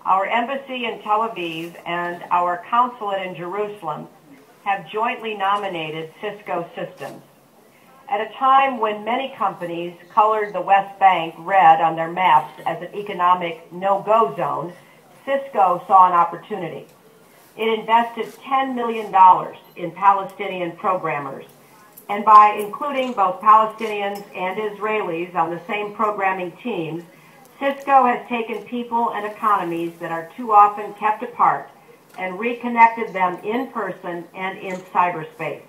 Our embassy in Tel Aviv and our consulate in Jerusalem have jointly nominated Cisco Systems. At a time when many companies colored the West Bank red on their maps as an economic no-go zone, Cisco saw an opportunity. It invested $10 million in Palestinian programmers, and by including both Palestinians and Israelis on the same programming teams, Cisco has taken people and economies that are too often kept apart and reconnected them in person and in cyberspace.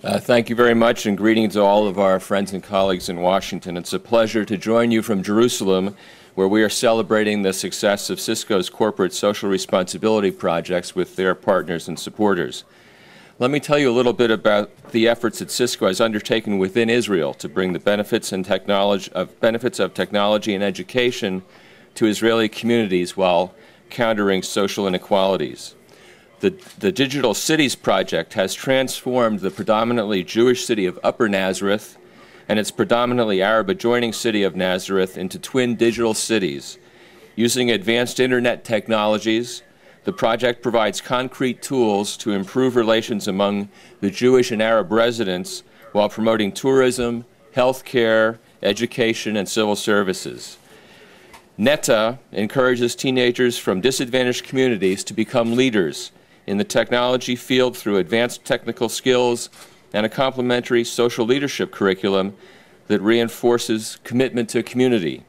Thank you very much, and greetings to all of our friends and colleagues in Washington. It's a pleasure to join you from Jerusalem, where we are celebrating the success of Cisco's corporate social responsibility projects with their partners and supporters. Let me tell you a little bit about the efforts that Cisco has undertaken within Israel to bring the benefits of technology and education to Israeli communities while countering social inequalities. The Digital Cities project has transformed the predominantly Jewish city of Upper Nazareth and its predominantly Arab adjoining city of Nazareth into twin digital cities. Using advanced internet technologies, the project provides concrete tools to improve relations among the Jewish and Arab residents while promoting tourism, healthcare, education, and civil services. NETA encourages teenagers from disadvantaged communities to become leaders in the technology field through advanced technical skills and a complementary social leadership curriculum that reinforces commitment to community.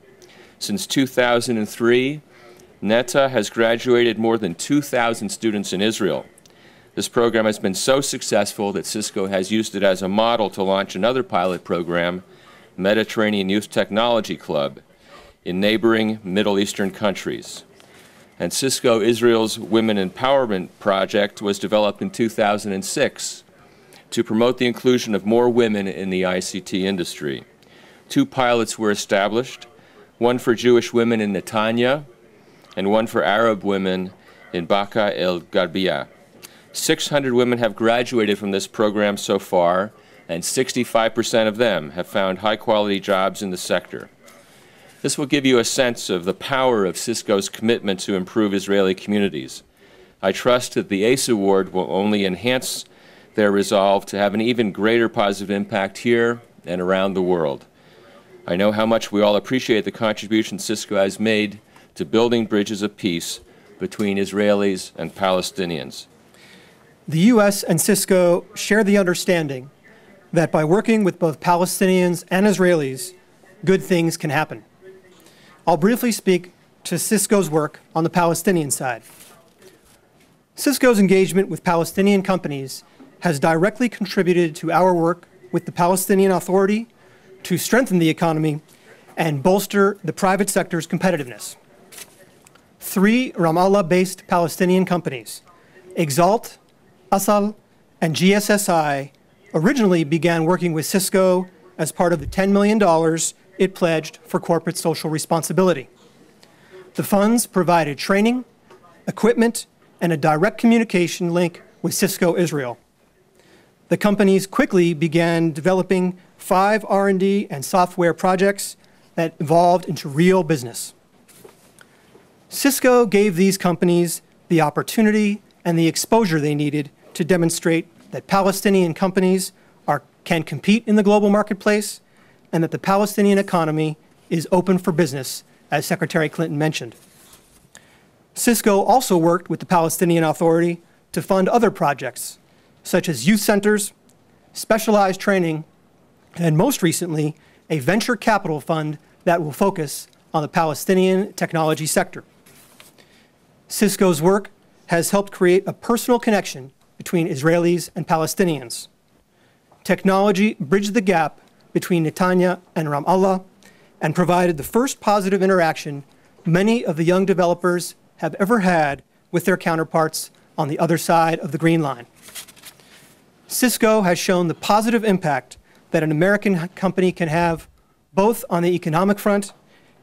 Since 2003, NETA has graduated more than 2,000 students in Israel. This program has been so successful that Cisco has used it as a model to launch another pilot program, Mediterranean Youth Technology Club, in neighboring Middle Eastern countries. And Cisco Israel's Women Empowerment Project was developed in 2006 to promote the inclusion of more women in the ICT industry. 2 pilots were established, one for Jewish women in Netanya and one for Arab women in Baqa el Gharbiya. 600 women have graduated from this program so far, and 65% of them have found high-quality jobs in the sector. This will give you a sense of the power of Cisco's commitment to improve Israeli communities. I trust that the ACE Award will only enhance their resolve to have an even greater positive impact here and around the world. I know how much we all appreciate the contribution Cisco has made to building bridges of peace between Israelis and Palestinians. The U.S. and Cisco share the understanding that by working with both Palestinians and Israelis, good things can happen. I'll briefly speak to Cisco's work on the Palestinian side. Cisco's engagement with Palestinian companies has directly contributed to our work with the Palestinian Authority to strengthen the economy and bolster the private sector's competitiveness. 3 Ramallah-based Palestinian companies, Exalt, Asal, and GSSI, originally began working with Cisco as part of the $10 million it pledged for corporate social responsibility. The funds provided training, equipment, and a direct communication link with Cisco Israel. The companies quickly began developing 5 R&D and software projects that evolved into real business. Cisco gave these companies the opportunity and the exposure they needed to demonstrate that Palestinian companies can compete in the global marketplace and that the Palestinian economy is open for business, as Secretary Clinton mentioned. Cisco also worked with the Palestinian Authority to fund other projects, such as youth centers, specialized training, and most recently, a venture capital fund that will focus on the Palestinian technology sector. Cisco's work has helped create a personal connection between Israelis and Palestinians. Technology bridged the gap between Netanya and Ramallah and provided the first positive interaction many of the young developers have ever had with their counterparts on the other side of the Green Line. Cisco has shown the positive impact that an American company can have both on the economic front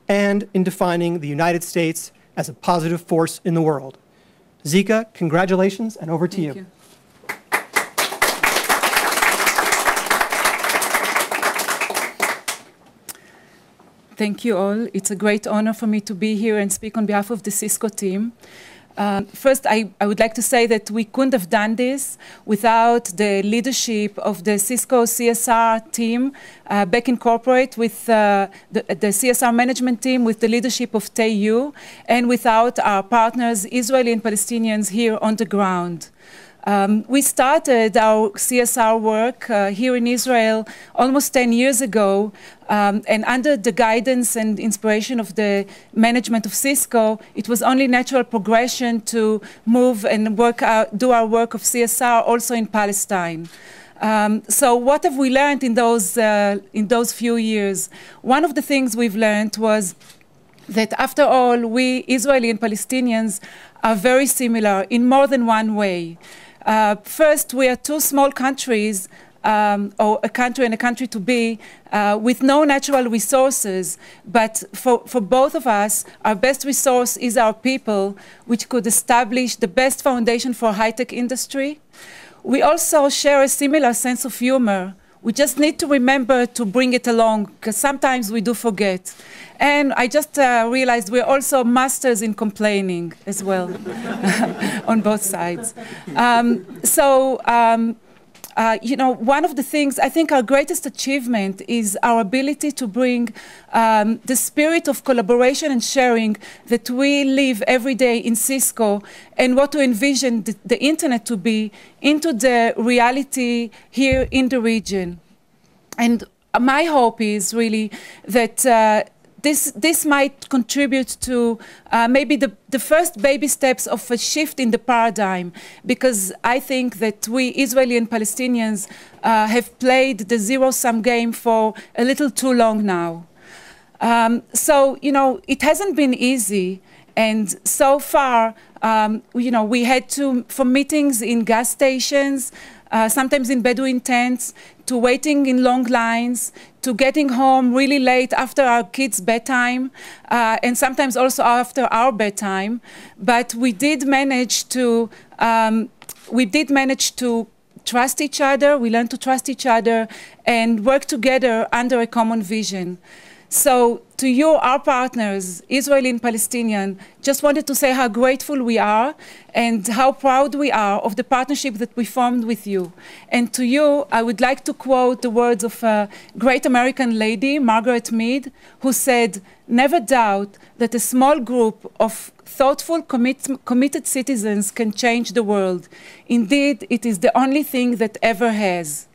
and in defining the United States as a positive force in the world. Zika, congratulations, and over to you. Thank you. thank you all. It's a great honor for me to be here and speak on behalf of the Cisco team. First, I would like to say that we couldn't have done this without the leadership of the Cisco CSR team back in corporate, with the CSR management team, with the leadership of TAU, and without our partners, Israeli and Palestinians, here on the ground. We started our CSR work here in Israel almost 10 years ago, and under the guidance and inspiration of the management of Cisco, it was only natural progression to move and do our work of CSR also in Palestine. So what have we learned in those few years? One of the things we've learned was that after all, we Israeli and Palestinians are very similar in more than one way. First, we are two small countries, or a country and a country to be, with no natural resources. But for both of us, our best resource is our people, which could establish the best foundation for high-tech industry. We also share a similar sense of humor. We just need to remember to bring it along, because sometimes we do forget. And I just realized we're also masters in complaining as well, on both sides. You know, one of the things, I think our greatest achievement is our ability to bring the spirit of collaboration and sharing that we live every day in Cisco and what to envision the internet to be into the reality here in the region. And my hope is really that this might contribute to maybe the first baby steps of a shift in the paradigm, because I think that we Israeli and Palestinians have played the zero-sum game for a little too long now. So, you know, it hasn't been easy. And so far, you know, we had from meetings in gas stations, sometimes in Bedouin tents, to waiting in long lines, to getting home really late after our kids' bedtime, and sometimes also after our bedtime. But we did manage to trust each other. We learned to trust each other and work together under a common vision. So to you, our partners, Israeli and Palestinian, just wanted to say how grateful we are and how proud we are of the partnership that we formed with you. And to you, I would like to quote the words of a great American lady, Margaret Mead, who said, "Never doubt that a small group of thoughtful, committed citizens can change the world. Indeed, it is the only thing that ever has."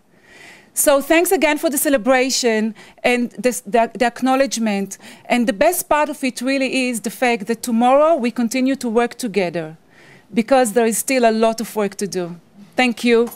So thanks again for the celebration and the acknowledgement. And the best part of it really is the fact that tomorrow we continue to work together, because there is still a lot of work to do. Thank you.